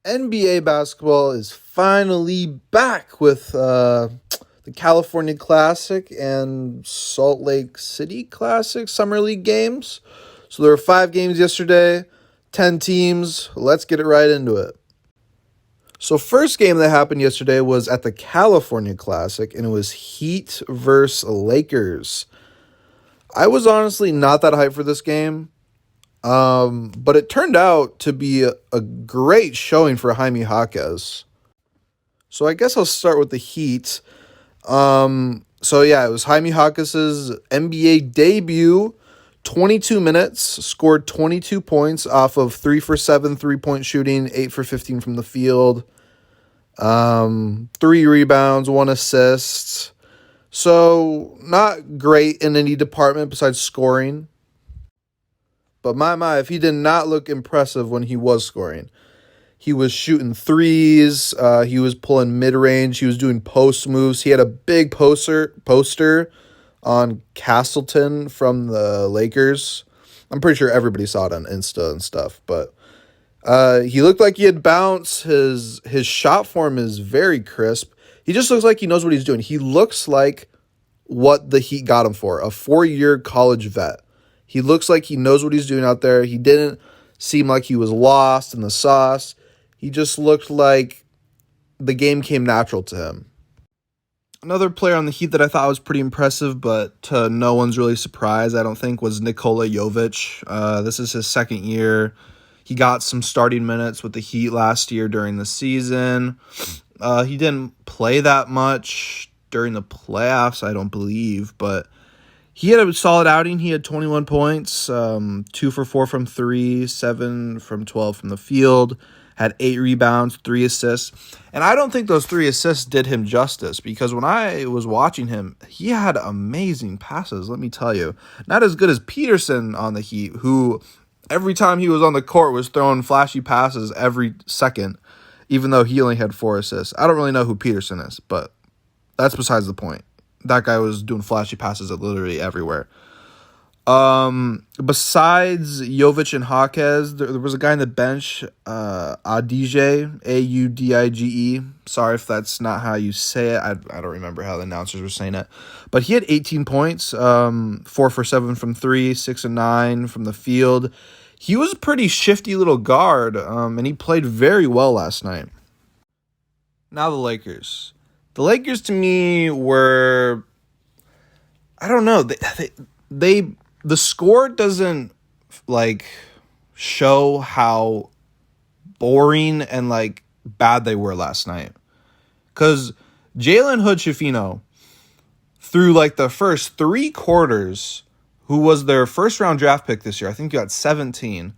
NBA basketball is finally back with the California Classic and Salt Lake City Classic Summer League games. So there were 5 games yesterday, 10 teams. Let's get it right into it. So first game that happened yesterday was at the California Classic, and it was Heat versus Lakers. I was honestly not that hyped for this game. But it turned out to be a great showing for Jaime Jaquez. So I guess I'll start with the Heat. It was Jaime Jaquez's NBA debut. 22 minutes, scored 22 points off of 3 for 7 3-point shooting, 8 for 15 from the field. 3 rebounds, 1 assist. So not great in any department besides scoring. But my, if he did not look impressive when he was scoring. He was shooting threes. He was pulling mid-range. He was doing post moves. He had a big poster on Castleton from the Lakers. I'm pretty sure everybody saw it on Insta and stuff. But he looked like he had bounce. His shot form is very crisp. He just looks like he knows what he's doing. He looks like what the Heat got him for, a 4-year college vet. He looks like he knows what he's doing out there. He didn't seem like he was lost in the sauce. He just looked like the game came natural to him. Another player on the Heat that I thought was pretty impressive, but to no one's really surprise, I don't think, was Nikola Jovic. This is his second year. He got some starting minutes with the Heat last year during the season. He didn't play that much during the playoffs, I don't believe, but he had a solid outing. He had 21 points, 2 for 4 from 3, 7 from 12 from the field, had 8 rebounds, 3 assists. And I don't think those 3 assists did him justice because when I was watching him, he had amazing passes, let me tell you. Not as good as Peterson on the Heat, who every time he was on the court was throwing flashy passes every second, even though he only had 4 assists. I don't really know who Peterson is, but that's besides the point. That guy was doing flashy passes at literally everywhere. Besides Jovic and Jaquez, there was a guy on the bench, Adige, Audige. Sorry if that's not how you say it. I don't remember how the announcers were saying it. But he had 18 points, 4 for 7 from 3, 6 and 9 from the field. He was a pretty shifty little guard, and he played very well last night. Now the Lakers. The Lakers to me were, I don't know, the score doesn't show how boring and bad they were last night. Because Jalen Hood-Schifino, through the first 3 quarters, who was their first round draft pick this year, I think he got 17,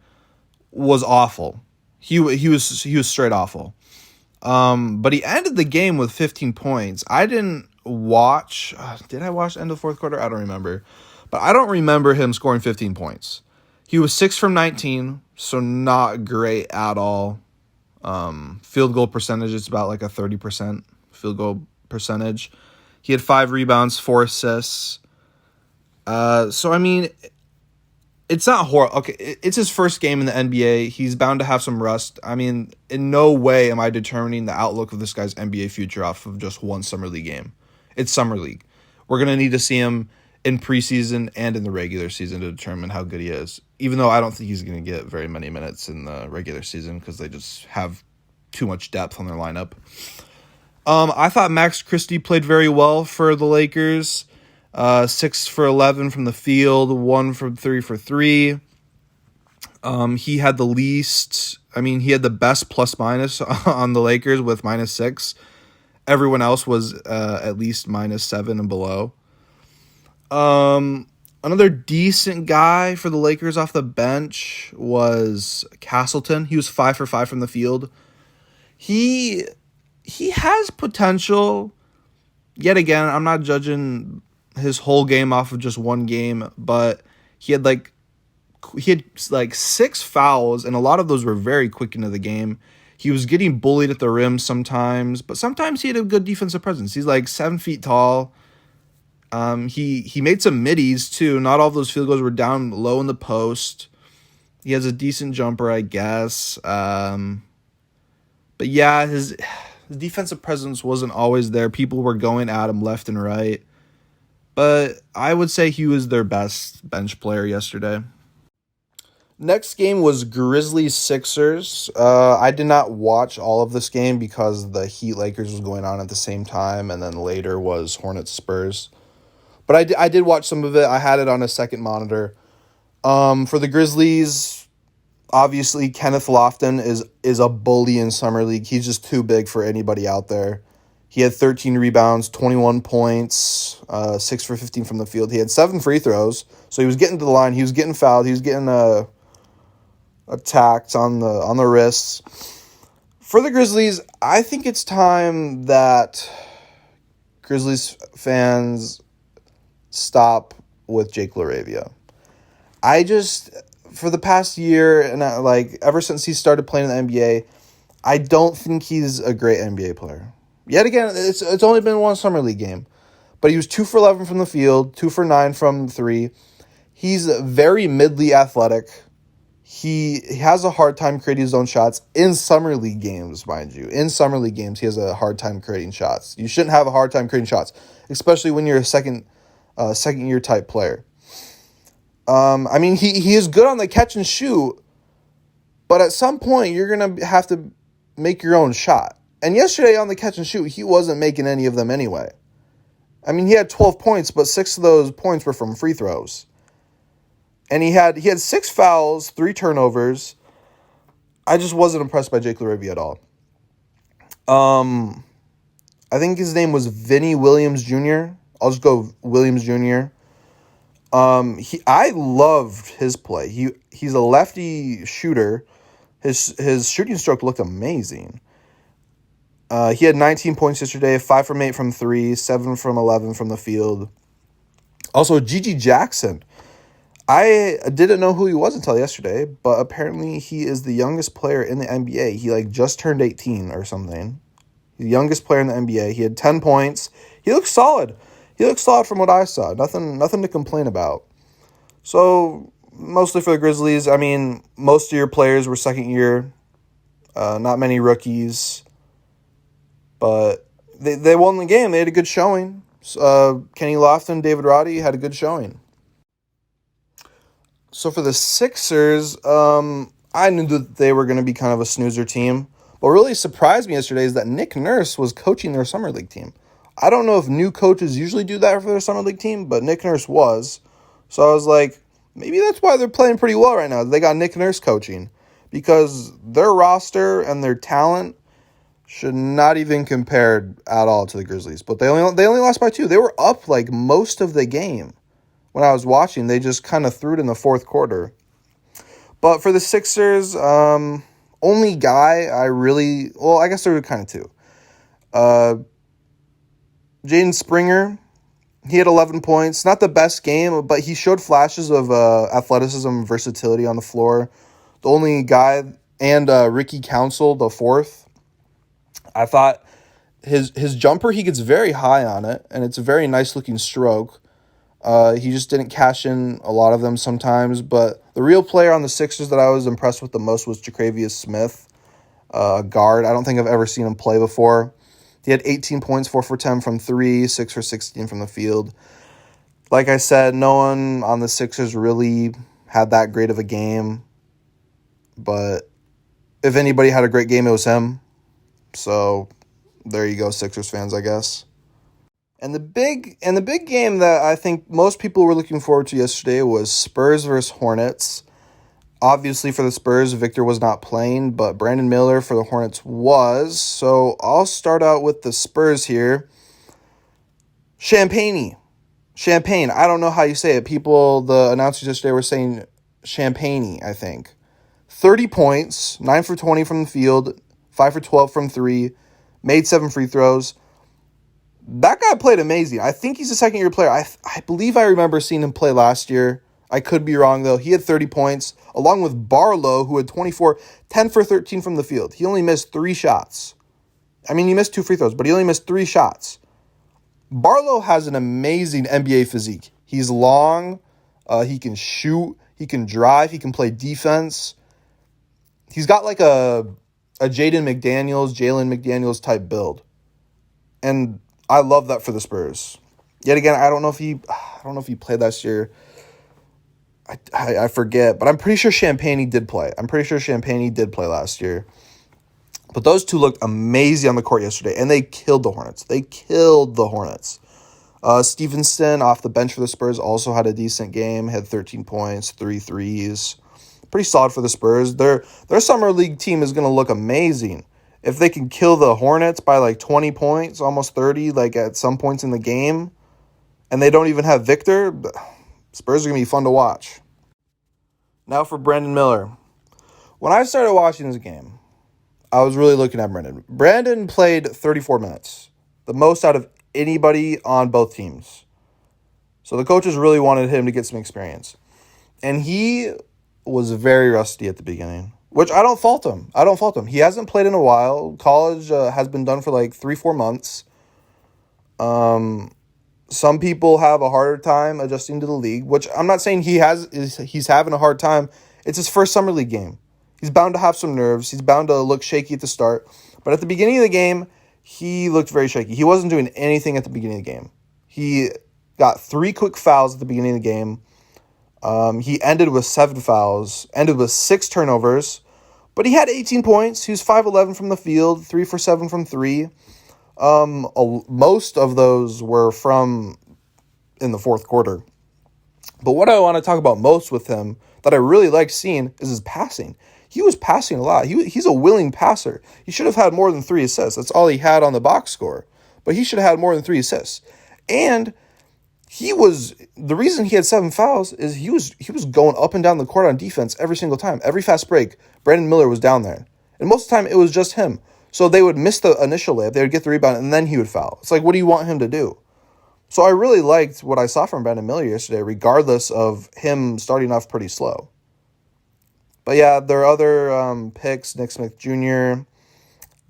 was awful. He was straight awful. But he ended the game with 15 points. I didn't watch. Did I watch the end of the fourth quarter? I don't remember. But I don't remember him scoring 15 points. He was 6 from 19, so not great at all. Field goal percentage is about a 30% field goal percentage. He had 5 rebounds, 4 assists. So, I mean, it's not horrible. Okay, it's his first game in the NBA. He's bound to have some rust. I mean, in no way am I determining the outlook of this guy's NBA future off of just one Summer League game. It's Summer League. We're going to need to see him in preseason and in the regular season to determine how good he is, even though I don't think he's going to get very many minutes in the regular season because they just have too much depth on their lineup. I thought Max Christie played very well for the Lakers. 6 for 11 from the field, 1 from 3 for 3. He had the least, he had the best plus minus on the Lakers with -6. Everyone else was at least -7 and below. Another decent guy for the Lakers off the bench was Castleton. He was 5 for 5 from the field. He has potential. Yet again, I'm not judging his whole game off of just one game, but he had 6 fouls, and a lot of those were very quick into the game. He was getting bullied at the rim sometimes, but sometimes he had a good defensive presence. He's 7 feet tall. He made some middies too. Not all of those field goals were down low in the post. He has a decent jumper, I guess. But yeah, his defensive presence wasn't always there. People were going at him left and right. But I would say he was their best bench player yesterday. Next game was Grizzlies Sixers. I did not watch all of this game because the Heat Lakers was going on at the same time, and then later was Hornets Spurs. But I did watch some of it. I had it on a second monitor. For the Grizzlies, obviously Kenneth Lofton is a bully in summer league. He's just too big for anybody out there. He had 13 rebounds, 21 points, 6 for 15 from the field. He had 7 free throws, so he was getting to the line. He was getting fouled. He was getting attacked on the wrists. For the Grizzlies, I think it's time that Grizzlies fans stop with Jake LaRavia. For the past year, and ever since he started playing in the NBA, I don't think he's a great NBA player. Yet again, it's only been one summer league game, but he was 2 for 11 from the field, 2 for 9 from 3. He's very midly athletic. He has a hard time creating his own shots in summer league games, mind you. In summer league games, he has a hard time creating shots. You shouldn't have a hard time creating shots, especially when you're a second year type player. He is good on the catch and shoot, but at some point you're gonna have to make your own shot. And yesterday on the catch and shoot, he wasn't making any of them anyway. He had 12 points, but 6 of those points were from free throws. And he had 6 fouls, 3 turnovers. I just wasn't impressed by Jake LaRavia at all. I think his name was Vinny Williams Jr. I'll just go Williams Jr. I loved his play. He's a lefty shooter. His shooting stroke looked amazing. He had 19 points yesterday, 5 from 8 from 3, 7 from 11 from the field. Also, Gigi Jackson. I didn't know who he was until yesterday, but apparently he is the youngest player in the NBA. He just turned 18 or something. He's the youngest player in the NBA. He had 10 points. He looks solid. He looks solid from what I saw. Nothing to complain about. So, mostly for the Grizzlies, most of your players were second year. Not many rookies. But they won the game. They had a good showing. Kenny Lofton, David Roddy had a good showing. So for the Sixers, I knew that they were going to be kind of a snoozer team. What really surprised me yesterday is that Nick Nurse was coaching their summer league team. I don't know if new coaches usually do that for their summer league team, but Nick Nurse was. So I was like, maybe that's why they're playing pretty well right now. They got Nick Nurse coaching because their roster and their talent should not even compared at all to the Grizzlies. But they only lost by 2. They were up most of the game. When I was watching, they just kind of threw it in the fourth quarter. But for the Sixers, only guy I guess there were kind of 2. Jaden Springer, he had 11 points. Not the best game, but he showed flashes of athleticism and versatility on the floor. The only guy, and Ricky Council, the 4th. I thought his jumper, he gets very high on it, and it's a very nice-looking stroke. He just didn't cash in a lot of them sometimes, but the real player on the Sixers that I was impressed with the most was Jaquavius Smith, guard. I don't think I've ever seen him play before. He had 18 points, 4 for 10 from 3, 6 for 16 from the field. Like I said, no one on the Sixers really had that great of a game, but if anybody had a great game, it was him. So there you go, Sixers fans, I guess. And the big game that I think most people were looking forward to yesterday was Spurs versus Hornets. Obviously for the Spurs, Victor was not playing, but Brandon Miller for the Hornets was. So I'll start out with the Spurs here. Champagne. I don't know how you say it. The announcers yesterday were saying Champagne, I think. 30 points, 9 for 20 from the field, 5 for 12 from 3, made 7 free throws. That guy played amazing. I think he's a second-year player. I believe I remember seeing him play last year. I could be wrong, though. He had 30 points, along with Barlow, who had 24, 10 for 13 from the field. He only missed 3 shots. He missed 2 free throws, but he only missed 3 shots. Barlow has an amazing NBA physique. He's long. He can shoot. He can drive. He can play defense. He's got a Jalen McDaniels type build. And I love that for the Spurs. Yet again, I don't know if he played last year. I forget, but I'm pretty sure Champagnie did play. Last year. But those two looked amazing on the court yesterday, and they killed the Hornets. Stevenson off the bench for the Spurs also had a decent game, had 13 points, 3 threes. Pretty solid for the Spurs. Their summer league team is going to look amazing. If they can kill the Hornets by like 20 points, almost 30, like at some points in the game, and they don't even have Victor, Spurs are going to be fun to watch. Now for Brandon Miller. When I started watching this game, I was really looking at Brandon. Brandon played 34 minutes, the most out of anybody on both teams. So the coaches really wanted him to get some experience. And he was very rusty at the beginning, which I don't fault him. He hasn't played in a while. College has been done for like 3-4 months. Some people have a harder time adjusting to the league, which I'm not saying he's having a hard time. It's his first summer league game. He's bound to have some nerves. He's bound to look shaky at the start. But at the beginning of the game, he looked very shaky. He wasn't doing anything at the beginning of the game. He got 3 quick fouls at the beginning of the game. He ended with 7 fouls, ended with 6 turnovers. But he had 18 points. He was 5-11 from the field, 3 for 7 from 3. Most of those were from in the fourth quarter. But what I want to talk about most with him that I really liked seeing is his passing. He was passing a lot. He's a willing passer. He should have had more than 3 assists. That's all he had on the box score. But he should have had more than 3 assists. And the reason he had 7 fouls is he was going up and down the court on defense every single time. Every fast break, Brandon Miller was down there. And most of the time, it was just him. So they would miss the initial layup, they would get the rebound, and then he would foul. It's like, what do you want him to do? So I really liked what I saw from Brandon Miller yesterday, regardless of him starting off pretty slow. But yeah, their other picks, Nick Smith Jr.,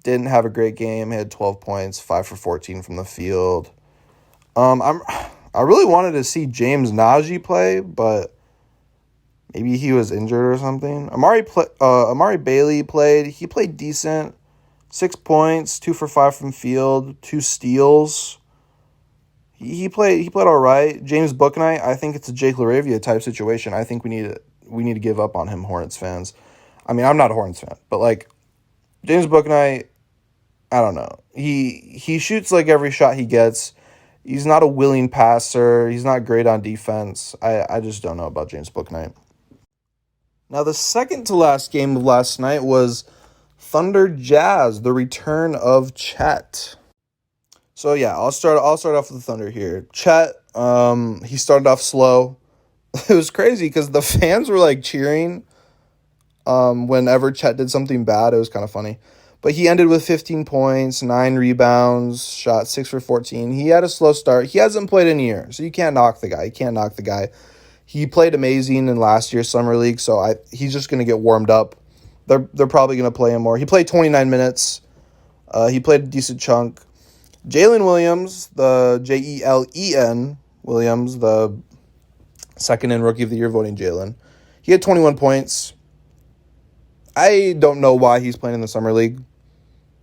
didn't have a great game. He had 12 points, 5 for 14 from the field. I really wanted to see James Najee play, but maybe he was injured or something. Amari Bailey played. He played decent. 6 points, 2 for 5 from field, 2 steals. He played all right. James Bouknight, I think it's a Jake LaRavia type situation. I think we need to give up on him, Hornets fans. I mean, I'm not a Hornets fan, but like James Bouknight, I don't know. He shoots like every shot he gets. He's not a willing passer. He's not great on defense. I just don't know about James Bouknight. Now, the second to last game of last night was Thunder Jazz, the return of Chet. So yeah, I'll start off with the Thunder here. Chet, he started off slow. It was crazy because the fans were like cheering whenever Chet did something bad. It was kind of funny. But he ended with 15 points, 9 rebounds, shot 6 for 14. He had a slow start. He hasn't played in a year, so you can't knock the guy. He played amazing in last year's Summer League, so he's just going to get warmed up. They're probably going to play him more. He played 29 minutes. He played a decent chunk. Jalen Williams, the Jelen Williams, the second in Rookie of the Year voting Jalen. He had 21 points. I don't know why he's playing in the Summer League.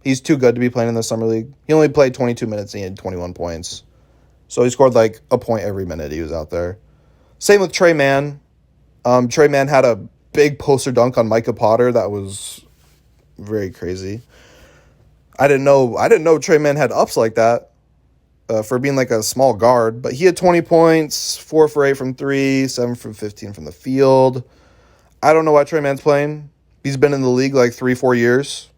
He's too good to be playing in the Summer League. He only played 22 minutes and he had 21 points. So he scored like a point every minute he was out there. Same with Trey Mann. Trey Mann had a big poster dunk on Micah Potter. That was very crazy. I didn't know Trey Mann had ups like that for being like a small guard. But he had 20 points, 4 for 8 from 3, 7 for 15 from the field. I don't know why Trey Mann's playing. He's been in the league like 3-4 years.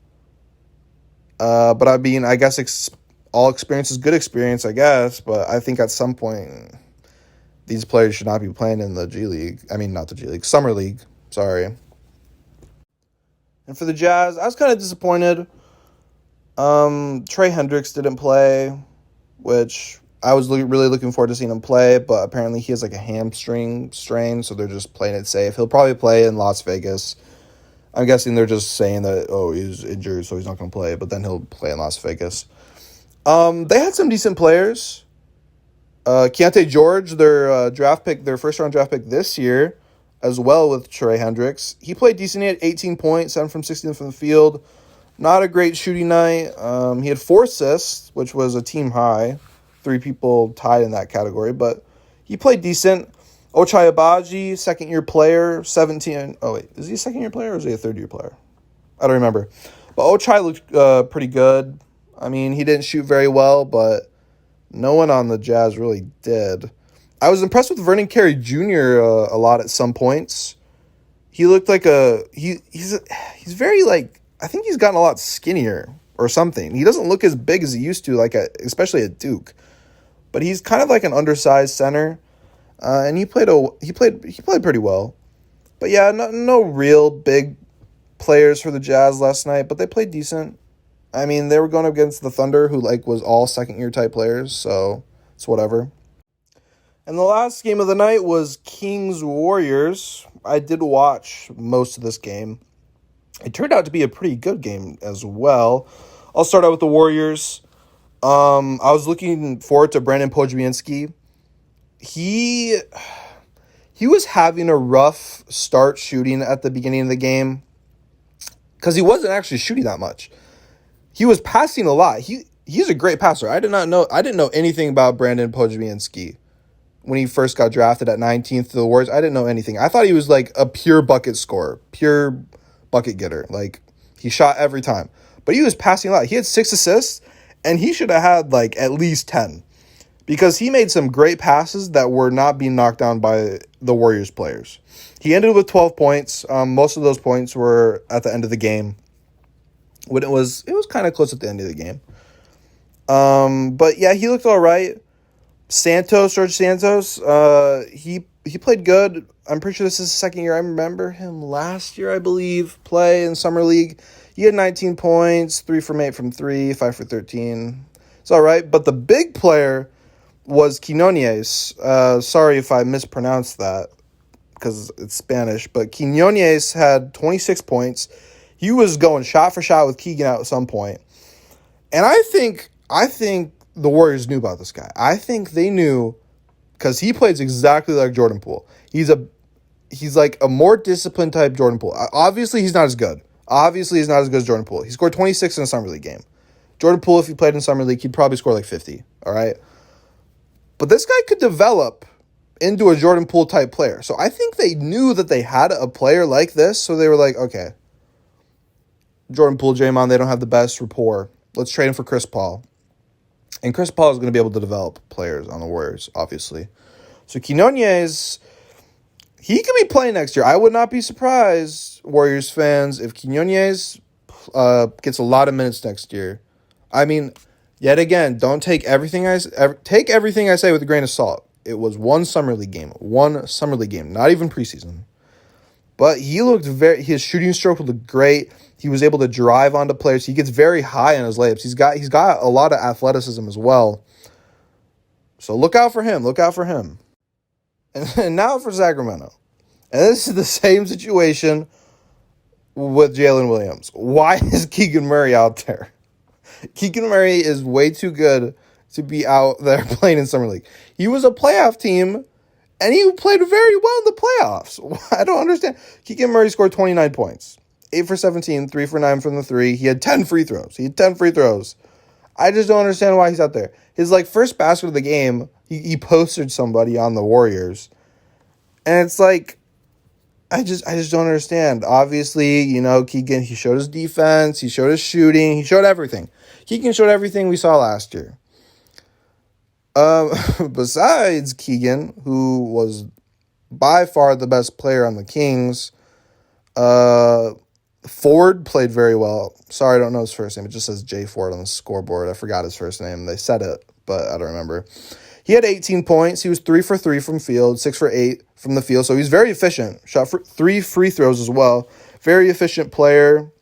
But I mean, I guess all experience is good experience, I guess. But I think at some point, these players should not be playing in the G League. I mean, not the G League, Summer League. Sorry. And for the Jazz, I was kind of disappointed. Trey Hendricks didn't play, which I was really looking forward to seeing him play. But apparently he has like a hamstring strain, so they're just playing it safe. He'll probably play in Las Vegas. I'm guessing they're just saying that, he's injured, so he's not going to play. But then he'll play in Las Vegas. They had some decent players. Keontae George, their first-round draft pick this year, as well with Trey Hendricks. He played decent. He had 18 points, 7 from 16 from the field, Not a great shooting night. He had 4 assists, which was a team high. 3 people tied in that category, but he played decent. Ochai Agbaji, second-year player, 17. Oh, wait. Is he a second-year player or is he a third-year player? I don't remember. But Ochai looked pretty good. I mean, he didn't shoot very well, but no one on the Jazz really did. I was impressed with Vernon Carey Jr. A lot at some points. He looked like he's very, like, I think he's gotten a lot skinnier or something. He doesn't look as big as he used to, especially at Duke. But he's kind of like an undersized center, and he played pretty well. But yeah, no real big players for the Jazz last night, but they played decent. I mean, they were going up against the Thunder, who was all second-year type players, so it's whatever. And the last game of the night was Kings-Warriors. I did watch most of this game. It turned out to be a pretty good game as well. I'll start out with the Warriors. I was looking forward to Brandon Podziemski. He was having a rough start shooting at the beginning of the game because he wasn't actually shooting that much. He was passing a lot. He's a great passer. I didn't know anything about Brandon Podziemski when he first got drafted at 19th to the Warriors. I didn't know anything. I thought he was like a pure bucket scorer, pure bucket getter. Like, he shot every time. But he was passing a lot. He had 6 assists, and he should have had like at least 10 because he made some great passes that were not being knocked down by the Warriors players. He ended with 12 points. Most of those points were at the end of the game when it was kind of close at the end of the game. But yeah, he looked all right. George Santos, he played good. I'm pretty sure this is his second year. I remember him last year, I believe, play in Summer League. He had 19 points, 3 from 8 from 3, 5 for 13. It's all right. But the big player was Quinones. Sorry if I mispronounced that because it's Spanish. But Quinones had 26 points. He was going shot for shot with Keegan at some point. And I think the Warriors knew about this guy. I think they knew because he plays exactly like Jordan Poole. He's like a more disciplined type Jordan Poole. Obviously, he's not as good. Obviously, he's not as good as Jordan Poole. He scored 26 in a Summer League game. Jordan Poole, if he played in Summer League, he'd probably score like 50, all right? But this guy could develop into a Jordan Poole type player. So I think they knew that they had a player like this, so they were like, okay, Jordan Poole, Draymond, they don't have the best rapport. Let's trade him for Chris Paul. And Chris Paul is going to be able to develop players on the Warriors, obviously. So Quinones, he could be playing next year. I would not be surprised, Warriors fans, if Quinones gets a lot of minutes next year. I mean, yet again, don't take everything I say with a grain of salt. It was one summer league game, not even preseason. But he looked his shooting stroke looked great. He was able to drive onto players. He gets very high on his layups. He's got a lot of athleticism as well. So look out for him. And now for Sacramento. And this is the same situation with Jalen Williams. Why is Keegan Murray out there? Keegan Murray is way too good to be out there playing in Summer League. He was a playoff team, and he played very well in the playoffs. I don't understand. Keegan Murray scored 29 points. 8 for 17, 3 for 9 from the 3. He had 10 free throws. I just don't understand why he's out there. His first basket of the game, he posted somebody on the Warriors. And it's like, I just don't understand. Obviously, Keegan, he showed his defense, he showed his shooting, he showed everything. Keegan showed everything we saw last year. Besides Keegan, who was by far the best player on the Kings, Ford played very well. Sorry, I don't know his first name. It just says Jay Ford on the scoreboard. I forgot his first name. They said it, but I don't remember. He had 18 points. He was 3 for 3 from field, 6 for 8 from the field. So he's very efficient. Shot for 3 free throws as well. Very efficient player.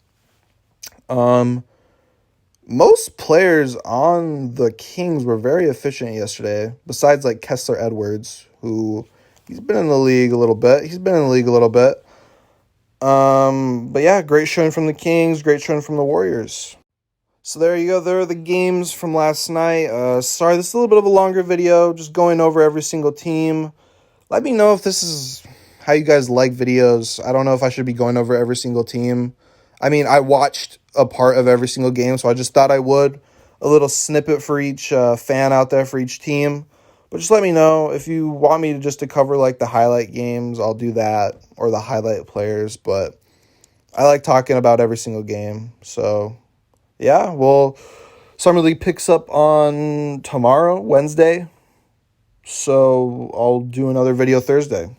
Most players on the Kings were very efficient yesterday, besides Kessler Edwards, who he's been in the league a little bit. But yeah, great showing from the Kings, great showing from the Warriors. So there you go. There are the games from last night. Sorry, this is a little bit of a longer video, just going over every single team. Let me know if this is how you guys like videos. I don't know if I should be going over every single team. I mean, I watched a part of every single game, so I just thought I would. A little snippet for each fan out there for each team. But just let me know if you want me to cover like the highlight games, I'll do that, or the highlight players. But I like talking about every single game. So yeah, well, Summer League picks up on tomorrow, Wednesday. So I'll do another video Thursday.